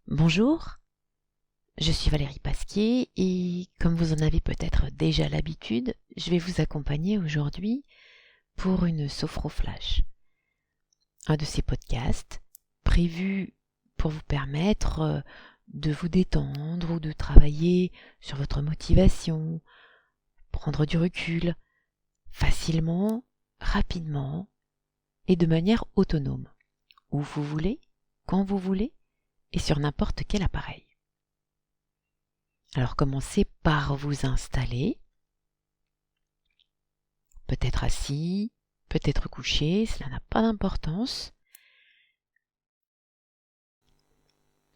Bonjour, je suis Valérie Pasquier et comme vous en avez peut-être déjà l'habitude, je vais vous accompagner aujourd'hui pour une Sophroflash, un de ces podcasts prévus pour vous permettre de vous détendre ou de travailler sur votre motivation, prendre du recul facilement, rapidement et de manière autonome, où vous voulez, quand vous voulez et sur n'importe quel appareil. Alors commencez par vous installer, peut-être assis, peut-être couché, cela n'a pas d'importance.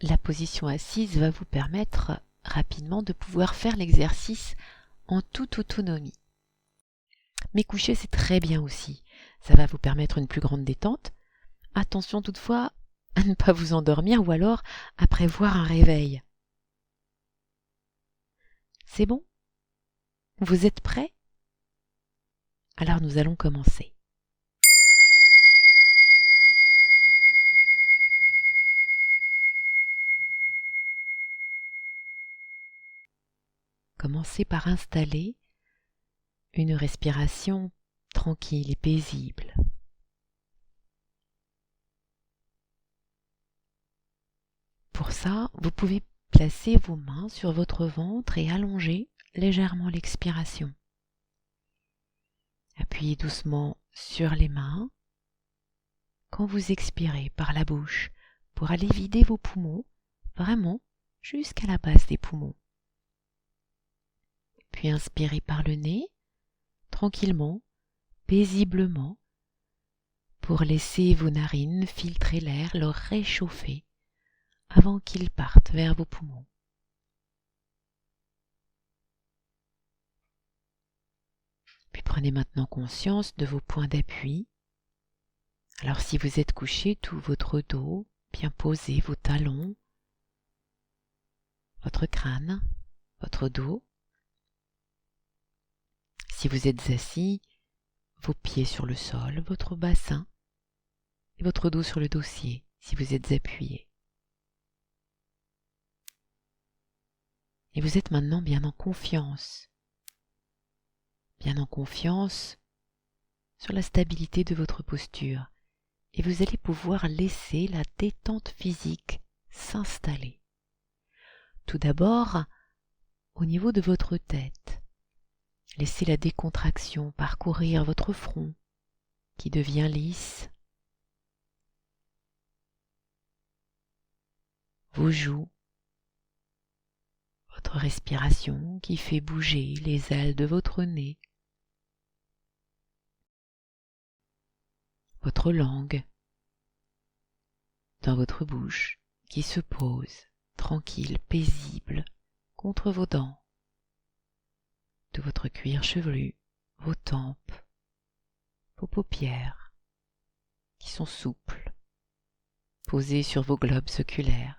La position assise va vous permettre rapidement de pouvoir faire l'exercice en toute autonomie. Mais couché, c'est très bien aussi. Ça va vous permettre une plus grande détente. Attention toutefois à ne pas vous endormir ou alors à prévoir un réveil. C'est bon? Vous êtes prêts? Alors nous allons commencer. Commencez par installer une respiration tranquille et paisible. Pour ça, vous pouvez placer vos mains sur votre ventre et allonger légèrement l'expiration. Appuyez doucement sur les mains quand vous expirez par la bouche pour aller vider vos poumons vraiment jusqu'à la base des poumons. Puis inspirez par le nez, tranquillement, paisiblement, pour laisser vos narines filtrer l'air, le réchauffer avant qu'il parte vers vos poumons. Puis prenez maintenant conscience de vos points d'appui. Alors si vous êtes couché, tout votre dos, bien posé, vos talons, votre crâne, votre dos. Si vous êtes assis, vos pieds sur le sol, votre bassin et votre dos sur le dossier si vous êtes appuyé. Et vous êtes maintenant bien en confiance sur la stabilité de votre posture et vous allez pouvoir laisser la détente physique s'installer. Tout d'abord, au niveau de votre tête, laissez la décontraction parcourir votre front qui devient lisse, vos joues, votre respiration qui fait bouger les ailes de votre nez, votre langue dans votre bouche qui se pose tranquille, paisible contre vos dents, de votre cuir chevelu, vos tempes, vos paupières qui sont souples, posées sur vos globes oculaires.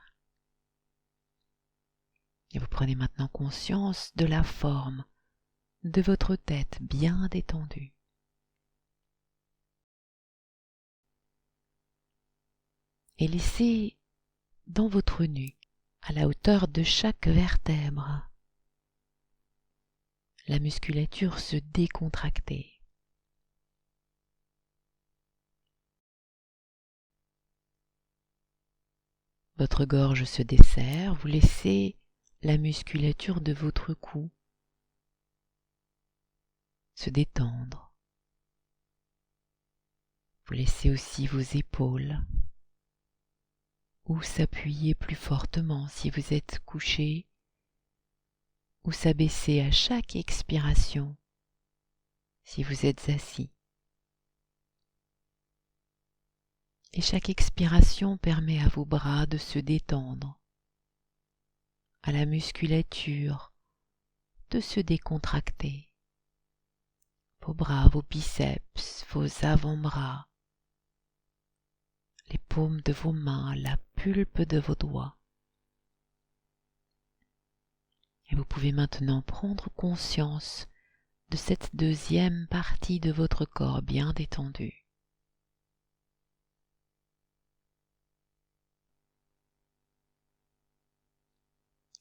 Et vous prenez maintenant conscience de la forme de votre tête bien détendue. Et laissez dans votre nuque, à la hauteur de chaque vertèbre, la musculature se décontracter. Votre gorge se desserre, vous laissez la musculature de votre cou se détendre. Vous laissez aussi vos épaules ou s'appuyer plus fortement si vous êtes couché, ou s'abaisser à chaque expiration si vous êtes assis. Et chaque expiration permet à vos bras de se détendre, à la musculature de se décontracter. Vos bras, vos biceps, vos avant-bras, les paumes de vos mains, la pulpe de vos doigts. Et vous pouvez maintenant prendre conscience de cette deuxième partie de votre corps bien détendue.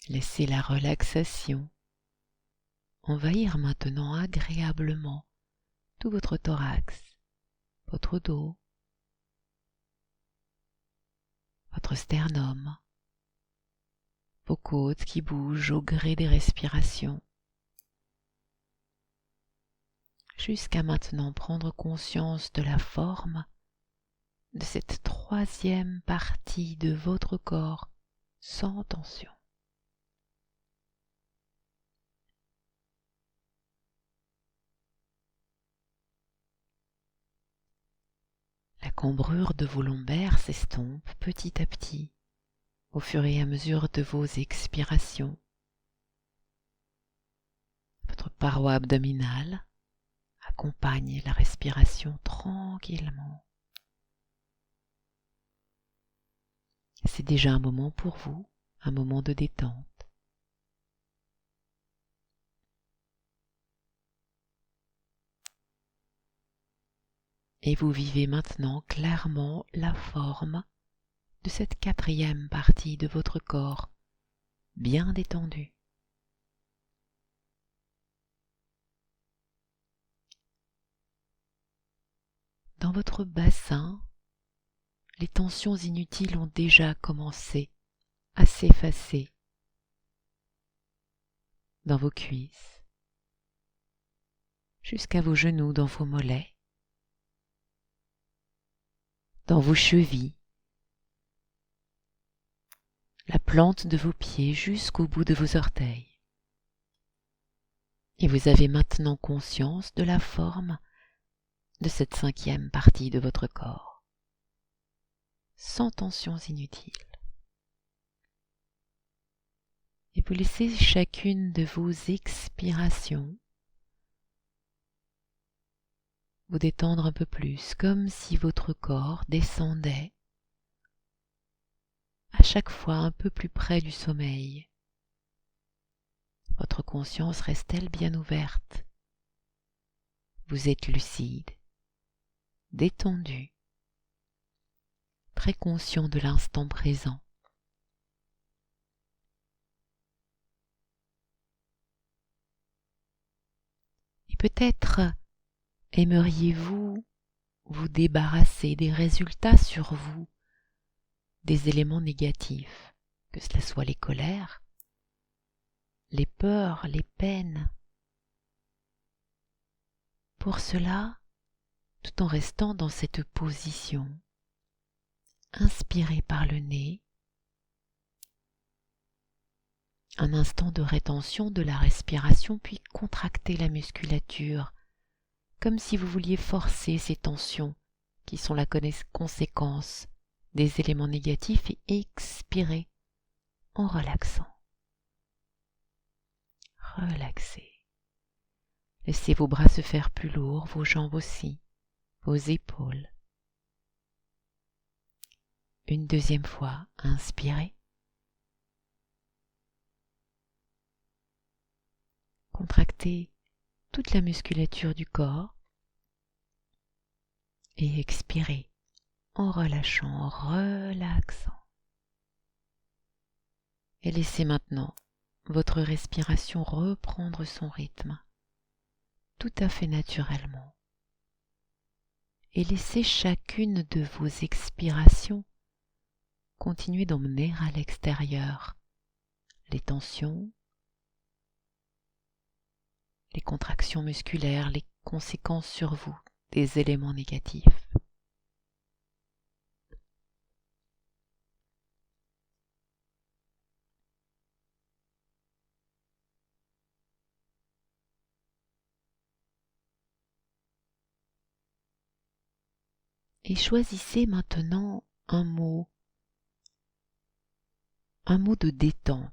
Laissez la relaxation envahir maintenant agréablement tout votre thorax, votre dos, votre sternum, vos côtes qui bougent au gré des respirations, jusqu'à maintenant prendre conscience de la forme de cette troisième partie de votre corps sans tension. La cambrure de vos lombaires s'estompe petit à petit au fur et à mesure de vos expirations. Votre paroi abdominale accompagne la respiration tranquillement. C'est déjà un moment pour vous, un moment de détente. Et vous vivez maintenant clairement la forme de cette quatrième partie de votre corps, bien détendue. Dans votre bassin, les tensions inutiles ont déjà commencé à s'effacer. Dans vos cuisses, jusqu'à vos genoux, dans vos mollets, dans vos chevilles, la plante de vos pieds jusqu'au bout de vos orteils. Et vous avez maintenant conscience de la forme de cette cinquième partie de votre corps, sans tensions inutiles. Et vous laissez chacune de vos expirations vous détendre un peu plus, comme si votre corps descendait à chaque fois un peu plus près du sommeil. Votre conscience reste-t-elle bien ouverte? Vous êtes lucide, détendu, très conscient de l'instant présent. Et peut-être aimeriez-vous vous débarrasser des résultats sur vous, des éléments négatifs, que cela soit les colères, les peurs, les peines. Pour cela, tout en restant dans cette position, inspirez par le nez, un instant de rétention de la respiration, puis contractez la musculature, comme si vous vouliez forcer ces tensions qui sont la conséquence des éléments négatifs, et expirez en relaxant. Relaxez. Laissez vos bras se faire plus lourds, vos jambes aussi, vos épaules. Une deuxième fois, inspirez. Contractez toute la musculature du corps et expirez en relâchant, en relaxant. Et laissez maintenant votre respiration reprendre son rythme, tout à fait naturellement. Et laissez chacune de vos expirations continuer d'emmener à l'extérieur les tensions, les contractions musculaires, les conséquences sur vous des éléments négatifs. Et choisissez maintenant un mot de détente,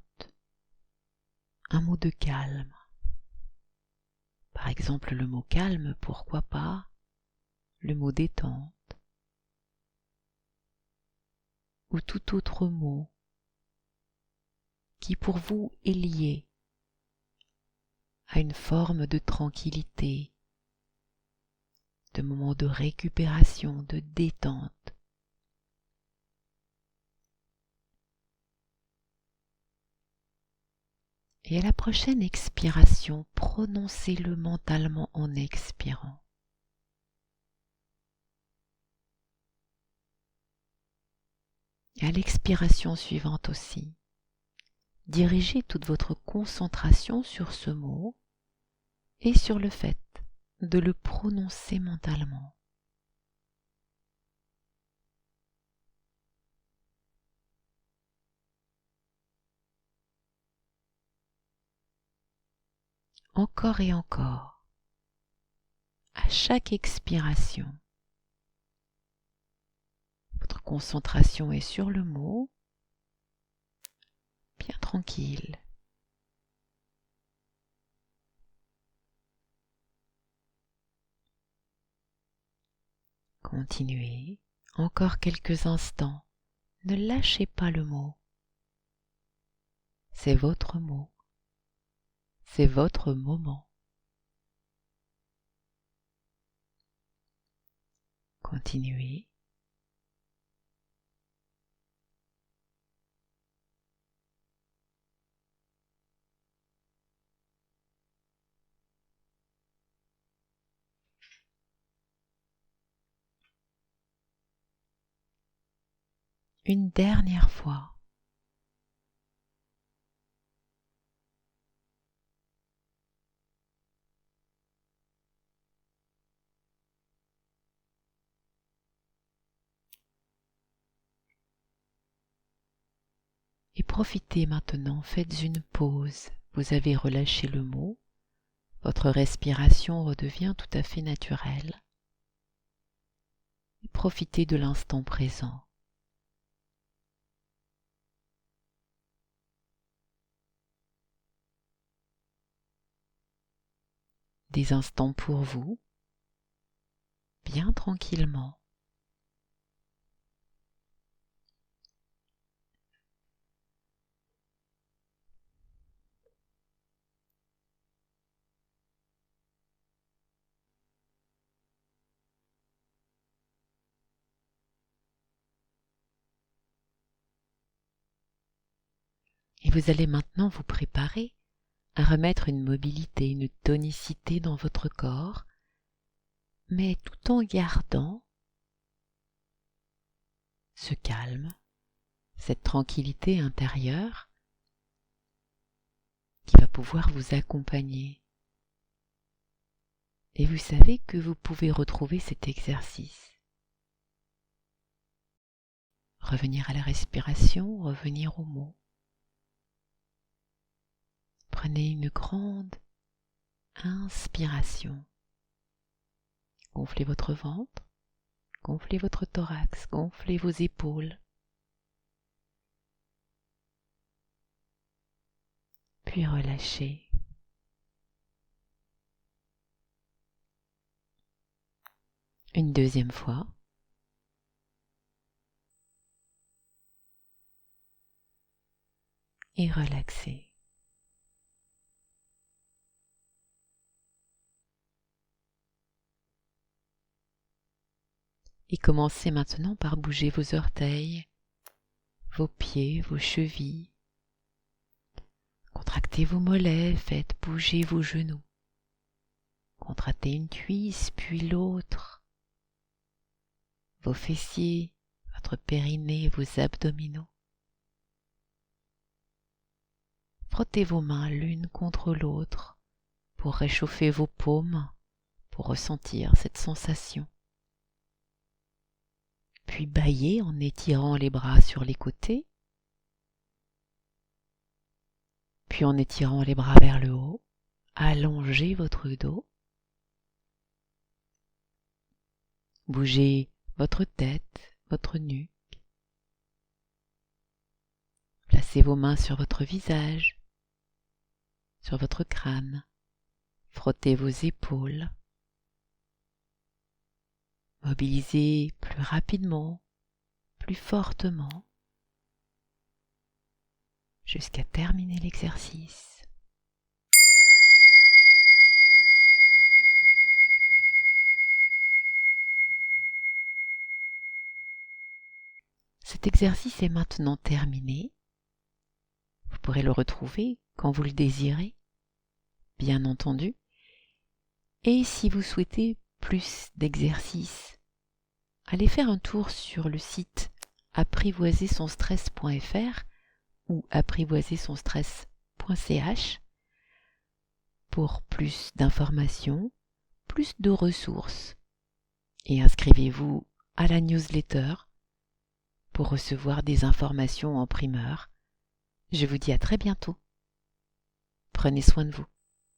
un mot de calme. Par exemple, le mot calme, pourquoi pas le mot détente, ou tout autre mot qui pour vous est lié à une forme de tranquillité, de moment de récupération, de détente. Et à la prochaine expiration, prononcez-le mentalement en expirant. Et à l'expiration suivante aussi, dirigez toute votre concentration sur ce mot et sur le fait de le prononcer mentalement. Encore et encore, à chaque expiration, votre concentration est sur le mot, bien tranquille. Continuez encore quelques instants, ne lâchez pas le mot. C'est votre mot, c'est votre moment. Continuez. Une dernière fois. Et profitez maintenant, faites une pause. Vous avez relâché le mot, votre respiration redevient tout à fait naturelle. Et profitez de l'instant présent. Des instants pour vous, bien tranquillement. Et vous allez maintenant vous préparer à remettre une mobilité, une tonicité dans votre corps, mais tout en gardant ce calme, cette tranquillité intérieure qui va pouvoir vous accompagner. Et vous savez que vous pouvez retrouver cet exercice. Revenir à la respiration, revenir aux mots. Prenez une grande inspiration. Gonflez votre ventre, gonflez votre thorax, gonflez vos épaules. Puis relâchez. Une deuxième fois. Et relaxez. Et commencez maintenant par bouger vos orteils, vos pieds, vos chevilles. Contractez vos mollets, faites bouger vos genoux. Contractez une cuisse, puis l'autre. Vos fessiers, votre périnée, vos abdominaux. Frottez vos mains l'une contre l'autre pour réchauffer vos paumes, pour ressentir cette sensation. Puis bâillez en étirant les bras sur les côtés, puis en étirant les bras vers le haut, allongez votre dos. Bougez votre tête, votre nuque. Placez vos mains sur votre visage, sur votre crâne. Frottez vos épaules. Mobilisez plus rapidement, plus fortement, jusqu'à terminer l'exercice. Cet exercice est maintenant terminé. Vous pourrez le retrouver quand vous le désirez, bien entendu. Et si vous souhaitez plus d'exercices, allez faire un tour sur le site apprivoisersonstress.fr ou apprivoisersonstress.ch pour plus d'informations, plus de ressources. Et inscrivez-vous à la newsletter pour recevoir des informations en primeur. Je vous dis à très bientôt. Prenez soin de vous.